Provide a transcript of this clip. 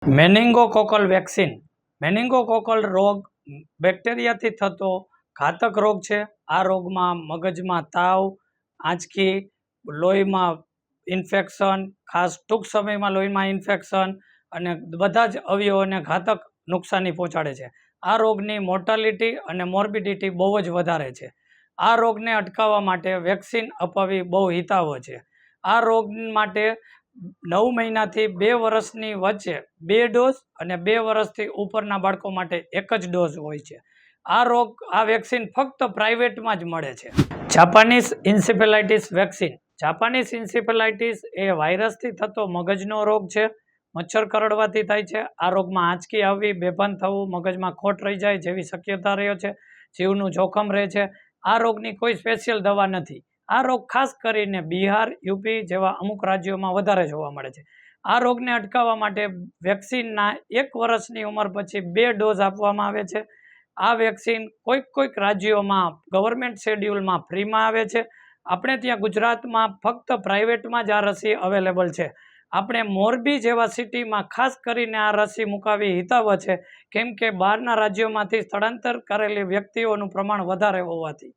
મેનિંગોકોકલ vaccine મેનિંગોકોકલ રોગ બેક્ટેરિયાથી થતો ઘાતક રોગ છે. આ રોગમાં મગજમાં તાવ, આંચકી, લોહીમાં ઇન્ફેક્શન, ખાસ ટૂંક સમયમાં લોહીમાં ઇન્ફેક્શન અને બધા જ અવયવોને ઘાતક નુકસાની પહોંચાડે છે. આ રોગની મોર્ટાલિટી અને મોર્બિડિટી બહુ જ વધારે છે. આ રોગને અટકાવવા માટે વેક્સિન અપાવવી બહુ હિતાવહ છે. આ રોગ માટે 9 મહિનાથી 2 વર્ષની વચ્ચે 2 ડોઝ અને 2 વર્ષથી ઉપરના બાળકો માટે 1 જ ડોઝ હોય છે. આ વેક્સિન ફક્ત પ્રાઇવેટમાં જ મળે છે. Japanese encephalitis vaccine. Japanese encephalitis એ વાયરસથી થતો મગજનો રોગ છે. મચ્છર કરડવાથી થાય છે. આ રોગમાં આંચકી આવવી, બેભાન થવું, મગજમાં ખોટ રહી જાય જેવી શક્યતા રહે છે. જીવનું જોખમ રહે છે. આ રોગની કોઈ સ્પેશિયલ દવા નથી. આ રોગ ખાસ કરીને બિહાર, યુપી જેવા અમુક રાજ્યોમાં વધારે જોવા મળે છે. આ રોગને અટકાવવા માટે વેક્સિનના 1 વર્ષની ઉંમર પછી 2 ડોઝ આપવામાં આવે છે. આ વેક્સિન કોઈક રાજ્યોમાં ગવર્મેન્ટ શેડ્યુલમાં ફ્રીમાં આવે છે. આપણે ત્યાં ગુજરાતમાં ફક્ત પ્રાઇવેટમાં જ આ રસી અવેલેબલ છે. આપણે મોરબી જેવા સિટીમાં ખાસ કરીને આ રસી મુકાવી હિતાવહ છે, કેમ કે બહારના રાજ્યોમાંથી સ્થળાંતર કરેલી વ્યક્તિઓનું પ્રમાણ વધારે હોવાથી.